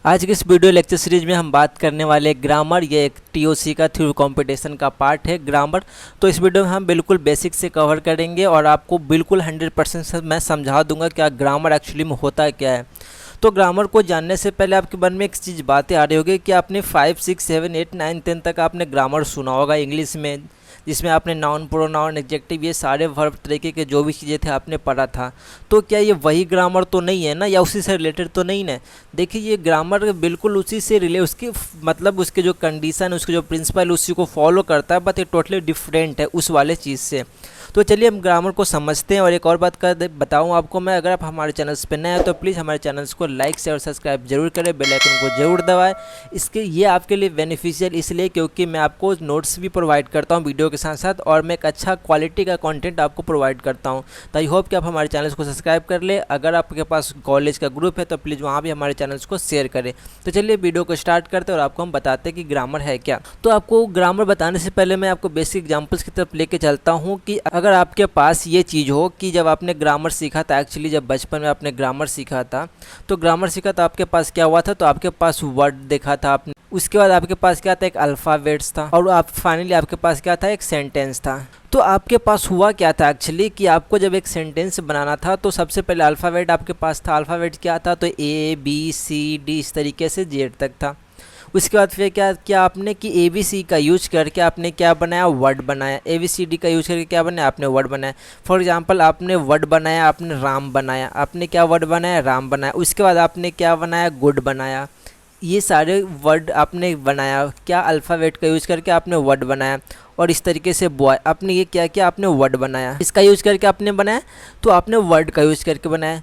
आज की इस वीडियो लेक्चर सीरीज में हम बात करने वाले ग्रामर। ये एक टीओसी का थ्योरी कंपटीशन का पार्ट है ग्रामर। तो इस वीडियो में हम बिल्कुल बेसिक से कवर करेंगे और आपको बिल्कुल 100% मैं समझा दूंगा कि ग्रामर एक्चुअली में होता क्या है। तो ग्रामर को जानने से पहले आपके मन में एक चीज़ बातें आ रही होगी कि आपने 5, 6, 7, 8, 9, 10 तक आपने ग्रामर सुना होगा इंग्लिश में, जिसमें आपने नाउन, प्रोनाउन, एडजेक्टिव, ये सारे वर्ब तरीके के जो भी चीज़ें थे आपने पढ़ा था। तो क्या ये वही ग्रामर तो नहीं है ना, या उसी से रिलेटेड तो नहीं ना? देखिए, ये ग्रामर बिल्कुल उसी से उसकी मतलब उसके जो कंडीशन, उसके जो प्रिंसिपल, उसी को फॉलो करता है, बट ये टोटली डिफरेंट है उस वाले चीज़ से। तो चलिए हम ग्रामर को समझते हैं। और एक और बात बताऊं आपको मैं, अगर आप हमारे चैनल पर नए हैं तो प्लीज़ हमारे चैनल्स को लाइक शेयर और सब्सक्राइब जरूर करें, बेल आइकन को जरूर दबाएं। ये आपके लिए बेनिफिशियल इसलिए क्योंकि मैं आपको नोट्स भी प्रोवाइड करता हूं वीडियो के साथ साथ, और मैं एक अच्छा क्वालिटी का कंटेंट आपको प्रोवाइड करता हूं। तो आई होप कि आप हमारे चैनल्स को सब्सक्राइब कर ले। अगर आपके पास कॉलेज का ग्रुप है तो प्लीज़ वहाँ भी हमारे चैनल्स को शेयर करें। तो चलिए वीडियो को स्टार्ट करते हैं और आपको हम बताते हैं कि ग्रामर है क्या। तो आपको ग्रामर बताने से पहले मैं आपको बेसिक एग्जाम्पल्स की तरफ लेके चलता हूँ कि अगर आपके पास ये चीज़ हो कि जब आपने ग्रामर सीखा था, एक्चुअली जब बचपन में आपने ग्रामर सीखा था, तो ग्रामर सीखा तो आपके पास क्या हुआ था, तो आपके पास वर्ड देखा था आपने, उसके बाद आपके पास क्या था, एक अल्फ़ाबेट्स था, और आप फाइनली आपके पास क्या था, एक सेंटेंस था। तो आपके पास हुआ क्या था एक्चुअली कि आपको जब एक सेंटेंस बनाना था तो सबसे पहले अल्फ़ाबेट आपके पास था। अल्फ़ाबेट क्या था, तो A, B, C, D इस तरीके से Z तक था। उसके बाद फिर क्या किया आपने कि ABC का यूज करके आपने क्या बनाया, वर्ड बनाया। ABCD का यूज करके क्या बनाया, आपने वर्ड बनाया। फॉर एग्जांपल आपने वर्ड बनाया, आपने राम बनाया। आपने क्या वर्ड बनाया, राम बनाया। उसके बाद आपने क्या बनाया, गुड बनाया। ये सारे वर्ड आपने बनाया, क्या अल्फ़ाबेट का यूज करके आपने वर्ड बनाया। और इस तरीके से बॉय, आपने ये क्या किया, आपने वर्ड बनाया। इसका यूज करके आपने बनाया, तो आपने वर्ड का यूज करके बनाया।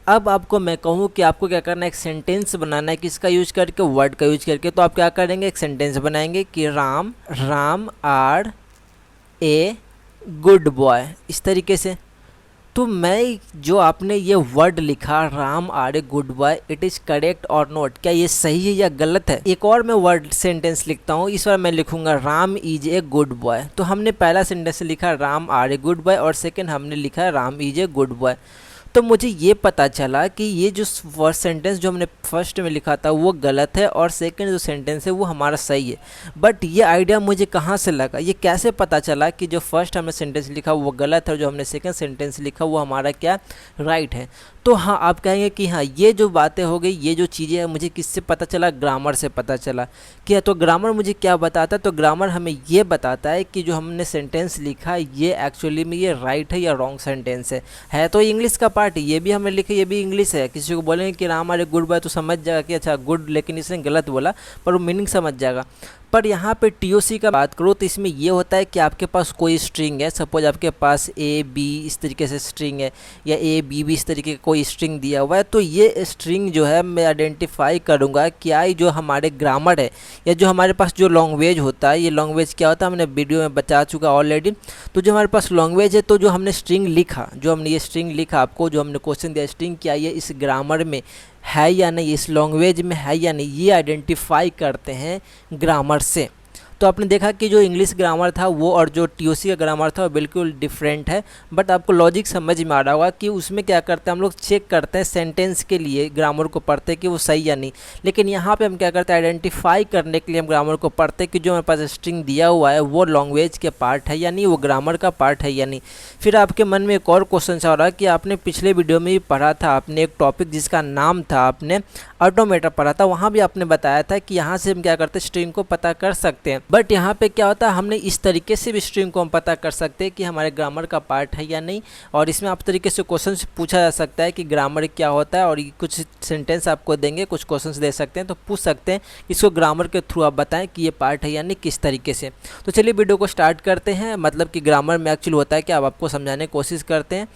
अब आपको मैं कहूँ कि आपको क्या करना है, एक सेंटेंस बनाना है, किसका यूज करके, वर्ड का यूज करके। तो आप क्या करेंगे, एक सेंटेंस बनाएंगे कि Ram are a good boy, इस तरीके से। तो मैं जो आपने ये वर्ड लिखा, Ram are a good boy, it is correct और नॉट, क्या ये सही है या गलत है? एक और मैं वर्ड सेंटेंस लिखता हूँ, इस बार मैं लिखूंगा Ram is a good boy. तो हमने पहला सेंटेंस लिखा Ram are a good boy, और सेकेंड हमने लिखा Ram is a good boy. तो मुझे ये पता चला कि ये जो फर्स्ट सेंटेंस जो हमने फर्स्ट में लिखा था वो गलत है, और सेकंड जो सेंटेंस है वो हमारा सही है। बट ये आइडिया मुझे कहाँ से लगा, ये कैसे पता चला कि जो फर्स्ट हमने सेंटेंस लिखा वो गलत है, और जो हमने सेकंड सेंटेंस लिखा वो हमारा क्या राइट है? तो हाँ, आप कहेंगे कि हाँ, ये जो बातें हो गई, ये जो चीज़ें हैं, मुझे किससे पता चला, ग्रामर से पता चला। क्या तो ग्रामर मुझे क्या बताता है, तो ग्रामर हमें ये बताता है कि जो हमने सेंटेंस लिखा ये एक्चुअली में ये राइट है या रॉन्ग सेंटेंस है तो इंग्लिश का पार्ट है, ये भी हमने लिखा, ये भी इंग्लिश है। किसी को बोलेंगे कि Ram are a good boy तो समझ जाएगा कि अच्छा गुड, लेकिन इसने गलत बोला, पर वो मीनिंग समझ जाएगा। पर यहाँ पे टीओसी का बात करो तो इसमें ये होता है कि आपके पास कोई स्ट्रिंग है, सपोज आपके पास A, B इस तरीके से स्ट्रिंग है, या A, B इस तरीके का कोई स्ट्रिंग दिया हुआ है। तो ये स्ट्रिंग जो है मैं आइडेंटिफाई करूँगा क्या ये जो हमारे ग्रामर है, या जो हमारे पास जो लैंग्वेज होता है, ये लैंग्वेज क्या होता है हमने वीडियो में बता चुका ऑलरेडी। तो जो हमारे पास लैंग्वेज है, तो जो हमने स्ट्रिंग लिखा, जो हमने ये स्ट्रिंग लिखा, आपको जो हमने क्वेश्चन दिया स्ट्रिंग क्या ये इस ग्रामर में है या नहीं, इस लैंग्वेज में है या नहीं, ये आइडेंटिफाई करते हैं ग्रामर से। तो आपने देखा कि जो इंग्लिश ग्रामर था वो और जो टीओसी का ग्रामर था वो बिल्कुल डिफरेंट है। बट आपको लॉजिक समझ में आ रहा होगा कि उसमें क्या करते हैं हम लोग, चेक करते हैं सेंटेंस के लिए ग्रामर को पढ़ते हैं कि वो सही या नहीं। लेकिन यहाँ पे हम क्या करते हैं, आइडेंटिफाई करने के लिए हम ग्रामर को पढ़ते हैं कि जो हमारे पास स्ट्रिंग दिया हुआ है वो लैंग्वेज के पार्ट है या नहीं, वो ग्रामर का पार्ट है या नहीं। फिर आपके मन में एक और क्वेश्चन आ रहा है कि आपने पिछले वीडियो में भी पढ़ा था, आपने एक टॉपिक जिसका नाम था, आपने ऑटोमेटा पढ़ा था, वहाँ भी आपने बताया था कि यहाँ से हम क्या करते हैं, स्ट्रिंग को पता कर सकते हैं। बट यहाँ पे क्या होता है, हमने इस तरीके से भी स्ट्रिंग को हम पता कर सकते हैं कि हमारे ग्रामर का पार्ट है या नहीं। और इसमें आप तरीके से क्वेश्चन पूछा जा सकता है कि ग्रामर क्या होता है, और कुछ सेंटेंस आपको देंगे, कुछ क्वेश्चन दे सकते हैं, तो पूछ सकते हैं इसको ग्रामर के थ्रू आप बताएं कि ये पार्ट है या नहीं, किस तरीके से। तो चलिए वीडियो को स्टार्ट करते हैं, मतलब कि ग्रामर में एक्चुअली होता है क्या, अब आपको समझाने की कोशिश करते हैं।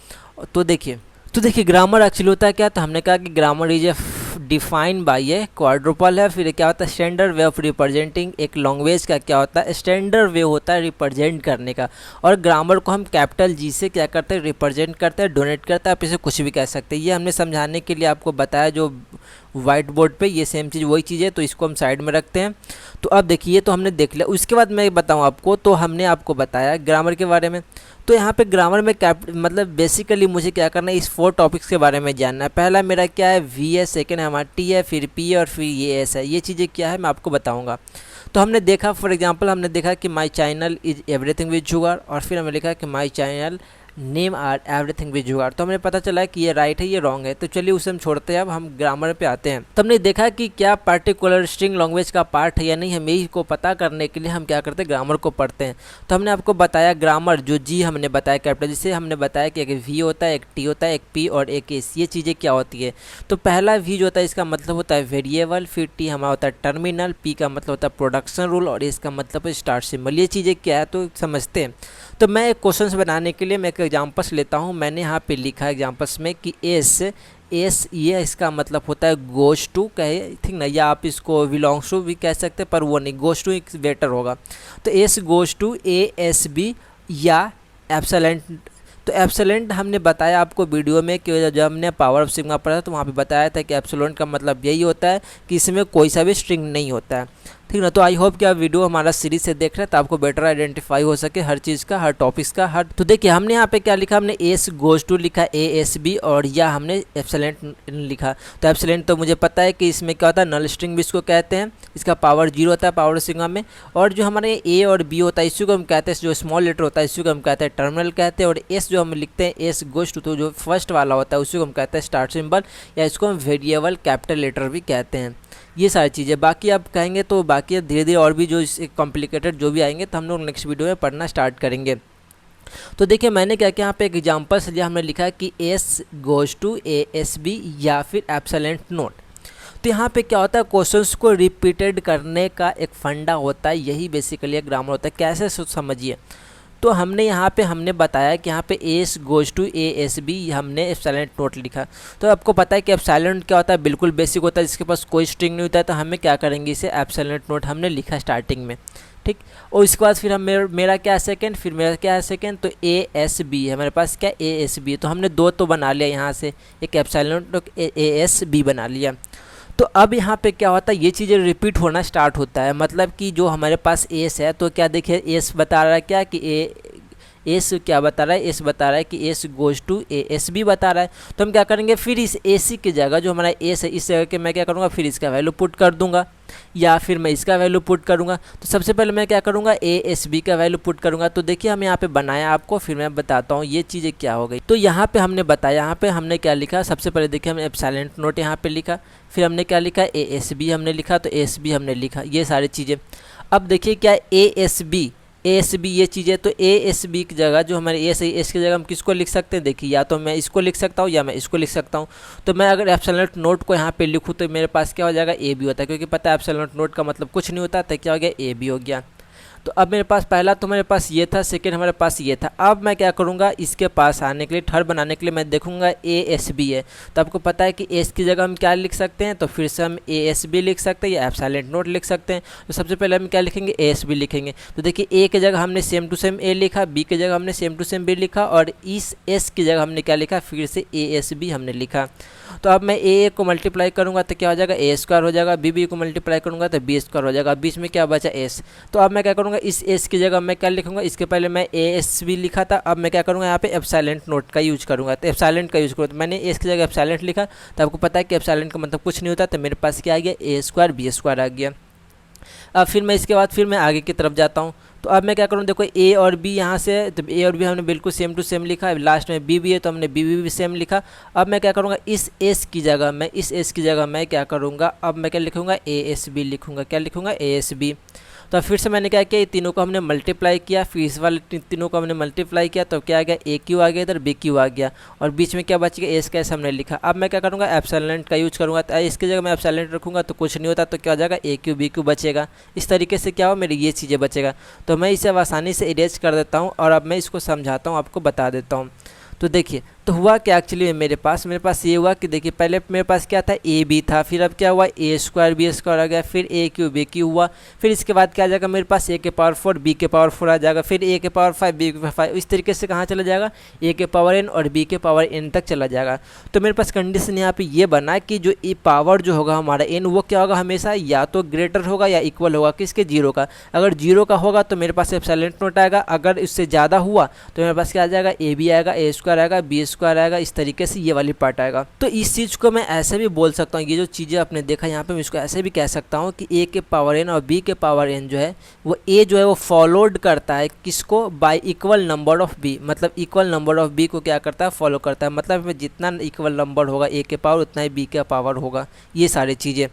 तो देखिए ग्रामर एक्चुअली होता है क्या, तो हमने कहा कि grammar is a define by A quadruple है। फिर क्या होता है, स्टैंडर्ड वे ऑफ रिप्रेजेंटिंग, एक लैंग्वेज का क्या होता है, स्टैंडर्ड वे होता है रिप्रेजेंट करने का। और ग्रामर को हम कैपिटल जी से क्या करते हैं, रिप्रेजेंट करते हैं, डोनेट करते हैं, आप इसे कुछ भी कह सकते हैं। ये हमने समझाने के लिए आपको बताया जो व्हाइट बोर्ड पे, ये सेम चीज़ वही चीज़ है, तो इसको हम साइड में रखते हैं। तो अब देखिए, तो हमने देख लिया। उसके बाद मैं बताऊँ आपको, तो हमने आपको बताया ग्रामर के बारे में। तो यहाँ पे ग्रामर में मतलब बेसिकली मुझे क्या करना है, इस 4 टॉपिक्स के बारे में जानना है। पहला मेरा क्या है, वी है, सेकेंड है हमारा टी है, फिर पी है और फिर ये एस है। ये चीज़ें क्या है मैं आपको बताऊँगा। तो हमने देखा, फॉर एग्जांपल हमने देखा कि my channel is everything with jugaad, और फिर हमने लिखा कि my channel name are everything with jugaad. तो हमें पता चला कि ये राइट है, ये रॉन्ग है। तो चलिए उसे हम छोड़ते हैं, अब हम ग्रामर पे आते हैं। तो हमने देखा कि क्या पर्टिकुलर स्ट्रिंग लैंग्वेज का पार्ट है या नहीं, हमें इसको पता करने के लिए हम क्या करते हैं, ग्रामर को पढ़ते हैं। तो हमने आपको बताया ग्रामर, जो जी हमने बताया कैपिटल, जिसे हमने बताया कि एक वी होता है, एक टी होता है, एक पी और एक एस। ये चीज़ें क्या होती है, तो पहला वी जो होता है इसका मतलब होता है वेरिएबल, फिर टी हमारा होता है टर्मिनल, पी का मतलब होता है प्रोडक्शन रूल और इसका मतलब है स्टार्ट सिंबल। ये चीज़ें क्या है तो समझते हैं। तो मैं एक क्वेश्चन बनाने के लिए मैं एक एग्जाम्पल्स लेता हूँ। मैंने यहाँ पे लिखा है एग्जाम्पल्स में कि एस ये इसका मतलब होता है गोज टू, कहे ठीक ना, या आप इसको बिलोंग्स टू भी कह सकते हैं, पर वो नहीं, गोज टू एक बेटर होगा। तो एस गोज टू ASB या एप्सिलॉन। तो एप्सिलॉन हमने बताया आपको वीडियो में कि जब हमने पावर ऑफ सिग्मा पढ़ा तो वहाँ पे बताया था कि एप्सिलॉन का मतलब यही होता है कि इसमें कोई सा भी स्ट्रिंग नहीं होता है, ठीक ना। तो आई होप कि आप वीडियो हमारा सीरीज से देख रहे हैं तो आपको बेटर आइडेंटिफाई हो सके हर चीज़ का, हर टॉपिक्स का, हर। तो देखिए हमने यहाँ पे क्या लिखा, हमने एस गोज टू लिखा, ASB और या हमने एप्सिलॉन लिखा। तो एप्सिलॉन तो मुझे पता है कि इसमें क्या होता है, नल स्ट्रिंग भी इसको कहते हैं, इसका पावर 0 होता है पावर सिग्मा में। और जो हमारे ए और बी होता है इसी को हम कहते हैं, जो स्मॉल लेटर होता है इसी को हम कहते हैं टर्मिनल कहते हैं। और एस जो हम लिखते हैं एस गोज टू, तो जो फर्स्ट वाला होता है उसी को हम कहते हैं स्टार्ट सिंबल, या इसको हम वेरिएबल कैपिटल लेटर भी कहते हैं। ये सारी चीज़ें बाकी आप कहेंगे तो बाकी धीरे धीरे और भी जो कॉम्प्लिकेटेड जो भी आएंगे तो हम लोग नेक्स्ट वीडियो में पढ़ना स्टार्ट करेंगे। तो देखिए मैंने क्या किया, यहाँ पे एक एग्जाम्पल्स लिया, हमने लिखा कि एस गोज टू ASB या फिर एप्सिलॉन नोट। तो यहाँ पे क्या होता है, क्वेश्चंस को रिपीटेड करने का एक फंडा होता है, यही बेसिकली एक ग्रामर होता है। कैसे समझिए, तो हमने यहाँ पे हमने बताया कि यहाँ पे एस गोज टू ASB हमने एप्सिलॉन नोट लिखा। तो आपको पता है कि एप्सिलॉन क्या होता है, बिल्कुल बेसिक होता है, जिसके पास कोई स्ट्रिंग नहीं होता है। तो हमें क्या करेंगे, इसे एप्सिलॉन नोट हमने लिखा स्टार्टिंग में, ठीक। और इसके बाद फिर हम मेरा क्या है सेकेंड, फिर मेरा क्या है सेकेंड, तो ASB है, हमारे पास क्या ASB। तो हमने 2 तो बना लिया यहाँ से, एक एप्सिलॉन ASB बना लिया। तो अब यहाँ पे क्या होता है, ये चीज़ें रिपीट होना स्टार्ट होता है। मतलब कि जो हमारे पास एस है, तो क्या देखिए एस बता रहा है क्या कि एस क्या बता रहा है, एस बता रहा है कि एस गोज टू ASB बता रहा है। तो हम क्या करेंगे, फिर इस AC की जगह जो हमारा एस है इस जगह के मैं क्या करूँगा, फिर इसका वैल्यू पुट कर दूंगा, या फिर मैं इसका वैल्यू पुट करूँगा। तो सबसे पहले मैं क्या करूँगा, ASB का वैल्यू पुट करूँगा। तो देखिए हम यहाँ पे बनाया आपको, फिर मैं बताता हूँ ये चीज़ें क्या हो गई। तो यहाँ पे हमने बताया, यहाँ पे हमने क्या लिखा, सबसे पहले देखिए हमने एप्सिलॉन नोट यहाँ पे लिखा, फिर हमने क्या लिखा, ASB हमने लिखा, तो ASB हमने लिखा, ये सारी चीज़ें। अब देखिए क्या ASB ये चीज़ें, तो ASB की जगह जो हमारे एस है, एस की जगह हम किसको लिख सकते हैं, देखिए या तो मैं इसको लिख सकता हूँ या मैं इसको लिख सकता हूँ। तो मैं अगर एप्सिलॉन नोट को यहाँ पे लिखूँ तो मेरे पास क्या हो जाएगा, AB होता है, क्योंकि पता है एप्सिलॉन नोट का मतलब कुछ नहीं होता, तो क्या हो गया, AB हो गया। तो अब मेरे पास पहला तो मेरे पास ये था, सेकेंड हमारे पास ये था। अब मैं क्या करूँगा, इसके पास आने के लिए, थर्ड बनाने के लिए मैं देखूँगा ASB है। तो आपको पता है कि एस की जगह हम क्या लिख सकते हैं, तो फिर से हम ASB लिख सकते हैं या एप्सिलॉन नोट लिख सकते हैं। तो सबसे पहले हम क्या लिखेंगे, ASB लिखेंगे। तो देखिए ए की जगह हमने सेम टू सेम A लिखा, B की जगह हमने सेम टू सेम B लिखा, और इस S की जगह हमने क्या लिखा, फिर से ASB हमने लिखा। तो अब मैं A को मल्टीप्लाई करूँगा तो क्या हो जाएगा, A² हो जाएगा, B को मल्टीप्लाई करूँगा तो B² हो जाएगा, बीच में क्या बचा S। तो अब मैं क्या करूँगा, इस S की जगह मैं क्या लिखूँगा, इसके पहले मैं ASB लिखा था, अब मैं क्या करूँगा, यहाँ पे एप्सिलॉन नोट का यूज करूँगा। तो एप्सिलॉन का यूज करूँ, तो मैंने S की जगह एप्सिलॉन लिखा। तो आपको पता है कि एप्सिलॉन का मतलब कुछ नहीं होता, तो मेरे पास क्या आ गया, A² B² आ गया। अब फिर मैं इसके बाद फिर मैं आगे की तरफ जाता हूँ। तो अब मैं क्या करूँ, देखो A और B यहाँ से, तो A और B हमने बिल्कुल सेम टू सेम लिखा है, लास्ट में B भी है तो हमने B भी सेम लिखा। अब मैं क्या करूँगा, इस S की जगह मैं क्या करूँगा, अब मैं क्या लिखूँगा, ASB लिखूँगा। क्या लिखूँगा, ASB। तो फिर से मैंने क्या किया, ये तीनों को हमने मल्टीप्लाई किया, फिर इस वाले तीनों को हमने मल्टीप्लाई किया, तो क्या आ गया, AQ आ गया, इधर BQ आ गया, और बीच में क्या बच गया, S कैसे हमने लिखा। अब मैं क्या करूँगा, एप्सिलॉन का यूज करूँगा। तो इसकी जगह मैं एप्सिलॉन रखूँगा तो कुछ नहीं होता, तो क्या हो जाएगा, AQ BQ बचेगा। इस तरीके से क्या हो, मेरी ये चीज़ें बचेगा। तो मैं इसे आसानी से इरेज कर देता हूँ, और अब मैं इसको समझाता हूँ, आपको बता देता हूँ। तो देखिए तो हुआ क्या एक्चुअली मेरे पास ये हुआ कि देखिए पहले मेरे पास क्या था ए बी था, फिर अब क्या हुआ ए स्क्वायर बी स्क्वायर आ गया, फिर ए क्यू हुआ, फिर इसके बाद क्या आ जाएगा मेरे पास ए के पावर 4 बी के पावर 4 आ जाएगा, फिर ए के पावर 5 बी के पावर 5, इस तरीके से कहाँ चला जाएगा ए के पावर एन और बी के पावर एन तक चला जाएगा। तो मेरे पास कंडीशन यहाँ पे ये बना कि जो ए पावर जो होगा हमारा एन वो क्या होगा हमेशा या तो ग्रेटर होगा या इक्वल होगा किसके, जीरो का। अगर जीरो का होगा तो मेरे पास एप्सिलॉन नॉट आएगा, अगर इससे ज़्यादा हुआ तो मेरे पास क्या आ जाएगा ए बी आएगा, ए स्क्वायर आएगा, बी स्क्वायर आएगा, इस तरीके से ये वाली पार्ट आएगा। तो इस चीज़ को मैं ऐसे भी बोल सकता हूँ, ये जो चीज़ें आपने देखा यहाँ पे मैं इसको ऐसे भी कह सकता हूँ कि ए के पावर एन और बी के पावर एन जो है वो ए जो है वो फॉलोड करता है किसको, by equal number of B, मतलब इक्वल नंबर ऑफ बी को क्या करता है फॉलो करता है, मतलब जितना इक्वल नंबर होगा ए के पावर उतना ही बी का पावर होगा, ये सारी चीज़ें।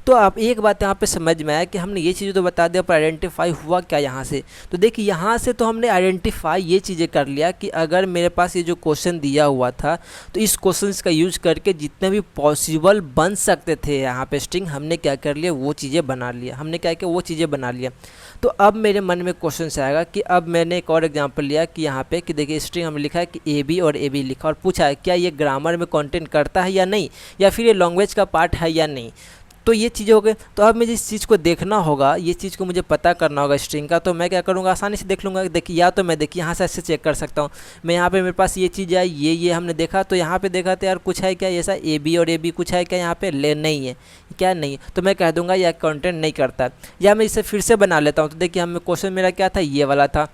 तो आप एक बात यहाँ पे समझ में आया कि हमने ये चीज़ें तो बता दिया, पर आइडेंटिफाई हुआ क्या यहाँ से। तो देखिए यहाँ से तो हमने आइडेंटिफाई ये चीज़ें कर लिया कि अगर मेरे पास ये जो क्वेश्चन दिया हुआ था तो इस क्वेश्चन का यूज करके जितने भी पॉसिबल बन सकते थे यहाँ पे स्ट्रिंग, हमने क्या कर लिया वो चीज़ें बना लिया, हमने क्या किया वो चीज़ें बना लिया। तो अब मेरे मन में क्वेश्चन से आएगा कि अब मैंने एक और एग्जांपल लिया कि यहाँ पे कि देखिए स्ट्रिंग हमने लिखा है कि ए बी और ए बी लिखा और पूछा है क्या ये ग्रामर में कंटेंट करता है या नहीं, या फिर ये लैंग्वेज का पार्ट है या नहीं। तो ये चीज़ें हो गई। तो अब मुझे इस चीज़ को देखना होगा, ये चीज़ को मुझे पता करना होगा स्ट्रिंग का। तो मैं क्या करूँगा आसानी से देख लूँगा, देखिए या तो मैं देखिए यहाँ से ऐसे चेक कर सकता हूँ, मैं यहाँ पे मेरे पास ये चीज़ है, ये हमने देखा, तो यहाँ पे देखा तो यार कुछ है क्या ऐसा ए बी और ए बी कुछ है क्या यहाँ पे, ले नहीं है, क्या नहीं है, तो मैं कह दूँगा यह कंटेंट नहीं करता। या मैं इसे फिर से बना लेता हूँ। तो देखिए हमें क्वेश्चन मेरा क्या था, ये वाला था।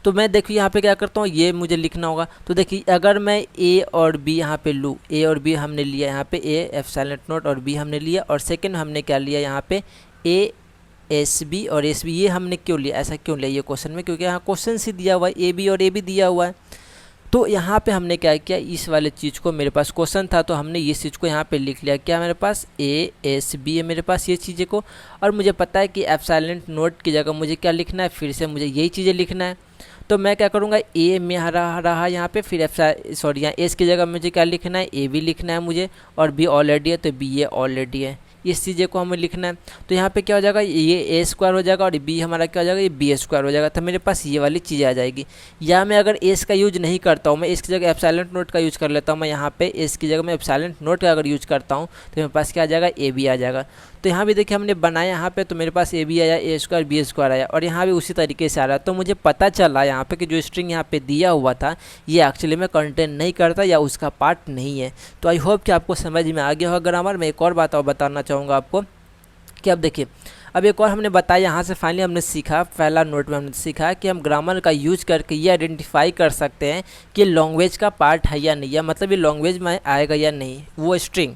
तो मैं देखिए यहाँ पे क्या करता हूँ, ये मुझे लिखना होगा। तो देखिए अगर मैं ए और बी यहाँ पे लूँ, ए और बी हमने लिया यहाँ पे, ए एप्सिलॉन नॉट और बी हमने लिया, और सेकंड हमने क्या लिया यहाँ पे ए एस बी और एस बी, ये हमने क्यों लिया, ऐसा क्यों लिया ये क्वेश्चन में, क्योंकि यहाँ क्वेश्चन से दिया हुआ है ए बी और ए बी दिया हुआ है। तो यहाँ पे हमने क्या किया, इस वाले चीज़ को, मेरे पास क्वेश्चन था तो हमने इस चीज़ को यहाँ पे लिख लिया, क्या मेरे पास ए एस बी है मेरे पास ये चीज़ें को, और मुझे पता है कि एप्सिलॉन नॉट की जगह मुझे क्या लिखना है, फिर से मुझे यही चीज़ें लिखना है। तो मैं क्या करूँगा, ए में रहा यहाँ पे, फिर सॉरी यहाँ एस की जगह मुझे क्या लिखना है, ए भी लिखना है मुझे, और बी ऑलरेडी है तो बी ये ऑलरेडी है, इस चीज़ें को हमें लिखना है। तो यहाँ पे क्या हो जाएगा, ये ए स्क्वायर हो जाएगा और बी हमारा क्या हो जाएगा, ये बी स्क्वायर हो जाएगा। तो मेरे पास ये वाली चीज़ें आ जाएगी। या मैं अगर एस का यूज नहीं करता हूँ, मैं एस की जगह एप्सिलॉन नॉट का यूज कर लेता हूँ, मैं यहाँ पे एस की जगह मैं एप्सिलॉन नॉट का अगर यूज करता हूँ तो मेरे पास क्या आ जाएगा, ए बी आ जाएगा। तो यहाँ भी देखिए हमने बनाया यहाँ पे, तो मेरे पास ए बी आया, ए स्क्वायर बी स्क्वायर आया, और यहाँ भी उसी तरीके से आ रहा है। तो मुझे पता चला यहाँ पे कि जो स्ट्रिंग यहाँ पे दिया हुआ था ये एक्चुअली में कंटेंट नहीं करता या उसका पार्ट नहीं है। तो आई होप कि आपको समझ में आ गया होगा ग्रामर। मैं एक और बात और बताना चाहूँगा आपको कि अब देखिए, अब एक और हमने बताया यहाँ से फाइनली हमने सीखा, पहला नोट में हमने सीखा कि हम ग्रामर का यूज करके ये आइडेंटिफाई कर सकते हैं कि लैंग्वेज का पार्ट है या नहीं, या मतलब ये लैंग्वेज में आएगा या नहीं वो स्ट्रिंग।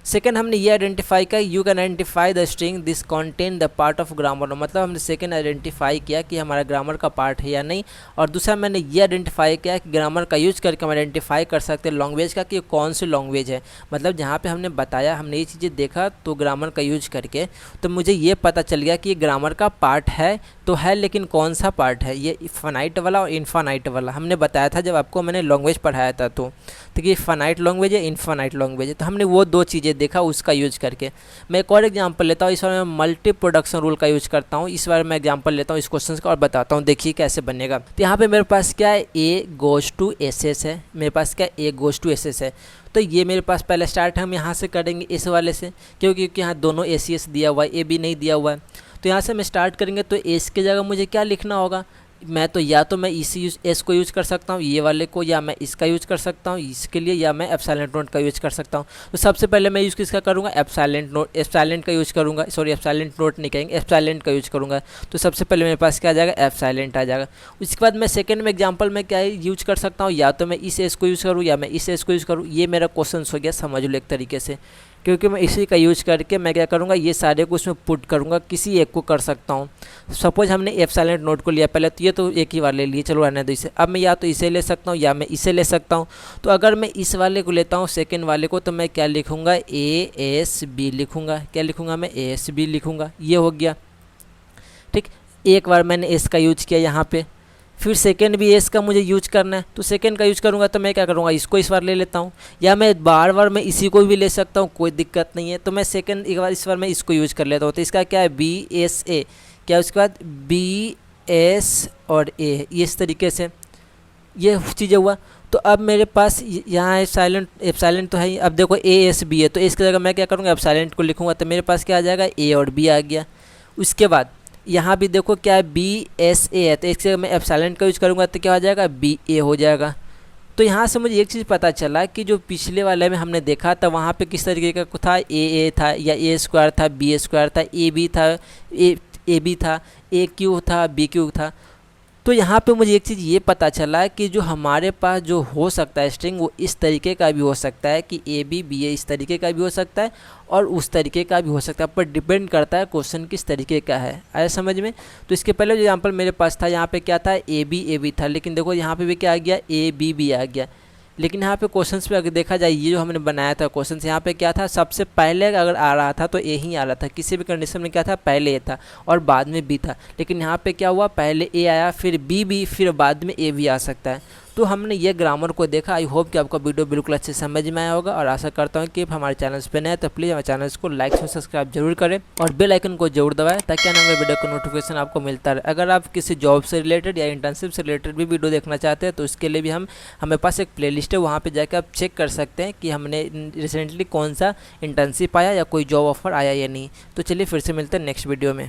सेकेंड हमने ये आइडेंटिफाई किया, you can identify the string this contain the part of grammar, मतलब हमने सेकेंड आइडेंटिफाई किया कि हमारा ग्रामर का पार्ट है या नहीं। और दूसरा मैंने ये आइडेंटिफाई किया कि ग्रामर का यूज करके हम आइडेंटिफाई कर सकते हैं लैंग्वेज का कि कौन सी लैंग्वेज है। मतलब जहाँ पे हमने बताया, हमने ये चीज़ें देखा तो ग्रामर का यूज करके तो मुझे ये पता चल गया कि ये ग्रामर का पार्ट है तो है, लेकिन कौन सा पार्ट है, ये फाइनाइट वाला और इनफाइनाइट वाला हमने बताया था जब आपको मैंने लैंग्वेज पढ़ाया था। तो ये फाइनाइट लैंग्वेज है, इनफाइनाइट लैंग्वेज है। तो हमने वो दो चीज़ें देखा उसका यूज करके। मैं एक और एग्जांपल लेता हूँ, इस बार मैं मल्टी प्रोडक्शन रूल का यूज करता हूँ। इस बार मैं एग्जांपल लेता हूँ इस क्वेश्चन का और बताता हूँ, देखिए कैसे बनेगा। तो यहाँ पे मेरे पास क्या है, A goes to S S है, मेरे पास क्या A goes to S S है। तो ये मेरे पास पहले स्टार्ट हम यहाँ से करेंगे इस वाले से, क्योंकि यहाँ दोनों ए सी एस दिया हुआ है, ए बी नहीं दिया हुआ है। तो यहाँ से मैं स्टार्ट करेंगे तो एस की जगह मुझे क्या लिखना होगा, मैं तो या तो मैं इसी एस को यूज़ कर सकता हूँ ये वाले को, या मैं इसका यूज़ कर सकता हूँ इसके लिए, या मैं एप्सिलॉन नॉट का यूज़ कर सकता हूँ। तो सबसे पहले मैं यूज़ किसका करूँगा, एप्सिलॉन का यूज़ करूँगा, सॉरी एप्सिलॉन नॉट नहीं कहेंगे, एप्सिलॉन का यूज़ करूँगा। तो सबसे पहले मेरे पास क्या आ जाएगा, एप्सिलॉन आ जाएगा। उसके बाद मैं सेकंड में एग्जांपल में क्या यूज़ कर सकता हूँ, या तो मैं इस एस को यूज़ करूँ या मैं इस एस को यूज़ करूँ। ये मेरा क्वेश्चन हो गया, समझ लो एक तरीके से, क्योंकि मैं इसी का यूज करके मैं क्या करूँगा, ये सारे को उसमें पुट करूँगा, किसी एक को कर सकता हूँ। सपोज हमने एप्सिलॉन नॉट को लिया पहले, तो ये तो एक ही बार ले लिए, चलो रहने दो इसे। अब मैं या तो इसे ले सकता हूँ या मैं इसे ले सकता हूँ। तो अगर मैं इस वाले को लेता हूँ सेकंड वाले को, तो मैं क्या लिखूँगा, ए एस बी लिखूँगा। क्या लिखूँगा मैं, ए एस बी लिखूँगा। ये हो गया ठीक। एक बार मैंने एस का यूज किया यहाँ पे, फिर सेकंड भी एस का मुझे यूज करना है, तो सेकंड का यूज करूँगा तो मैं क्या करूँगा, इसको इस बार ले लेता हूँ, या मैं बार बार मैं इसी को भी ले सकता हूँ, कोई दिक्कत नहीं है। तो मैं सेकंड एक बार इस बार मैं इसको यूज कर लेता हूँ। तो इसका क्या है, बी एस ए, क्या उसके बाद बी एस और ए, इस तरीके से ये चीज़ें हुआ। तो अब मेरे पास यहाँ एप्सिलॉन तो है ही। अब देखो ए एस बी है, तो इसकी जगह मैं क्या करूँगा, एप्सिलॉन को लिखूँगा तो मेरे पास क्या आ जाएगा, ए और बी आ गया। उसके बाद यहाँ भी देखो क्या है, बी एस ए है, तो इसकी जगह मैं एप्सिलॉन का यूज करूँगा तो क्या हो जाएगा, बी ए हो जाएगा। तो यहाँ से मुझे एक चीज़ पता चला कि जो पिछले वाले में हमने देखा था वहाँ पे किस तरीके का था, ए था या ए स्क्वायर था, बी स्क्वायर था, ए बी था, ए बी था, ए क्यू था, बी क्यू था। तो यहाँ पे मुझे एक चीज़ ये पता चला कि जो हमारे पास जो हो सकता है स्ट्रिंग, वो इस तरीके का भी हो सकता है कि ए बी बी ए इस तरीके का भी हो सकता है और उस तरीके का भी हो सकता है, पर डिपेंड करता है क्वेश्चन किस तरीके का है। आया समझ में। तो इसके पहले जो एग्जाम्पल मेरे पास था, यहाँ पे क्या था, ए बी था, लेकिन देखो यहाँ पे भी क्या आ गया, ए बी आ गया। लेकिन यहाँ पे क्वेश्चंस पे अगर देखा जाए, ये जो हमने बनाया था क्वेश्चंस, यहाँ पे क्या था, सबसे पहले अगर आ रहा था तो ए ही आ रहा था, किसी भी कंडीशन में क्या था, पहले ए था और बाद में बी था। लेकिन यहाँ पे क्या हुआ, पहले ए आया, फिर बी, फिर बाद में ए भी आ सकता है। तो हमने ये ग्रामर को देखा। आई होप कि आपको वीडियो बिल्कुल अच्छे समझ में आया होगा, और आशा करता हूँ कि हमारे चैनल पे नए तो प्लीज़ हमारे चैनल को लाइक और सब्सक्राइब जरूर करें और बेल आइकन को जरूर दबाएं, ताकि आने वाले वीडियो का नोटिफिकेशन आपको मिलता रहे। अगर आप किसी जॉब से रिलेटेड या इंटर्नशिप से रिलेटेड भी वीडियो देखना चाहते हैं तो उसके लिए भी हमें पास एक प्लेलिस्ट है, वहाँ पर जाकर आप चेक कर सकते हैं कि हमने रिसेंटली कौन सा इंटर्नशिप आया या कोई जॉब ऑफर आया या नहीं। तो चलिए फिर से मिलते हैं नेक्स्ट वीडियो में।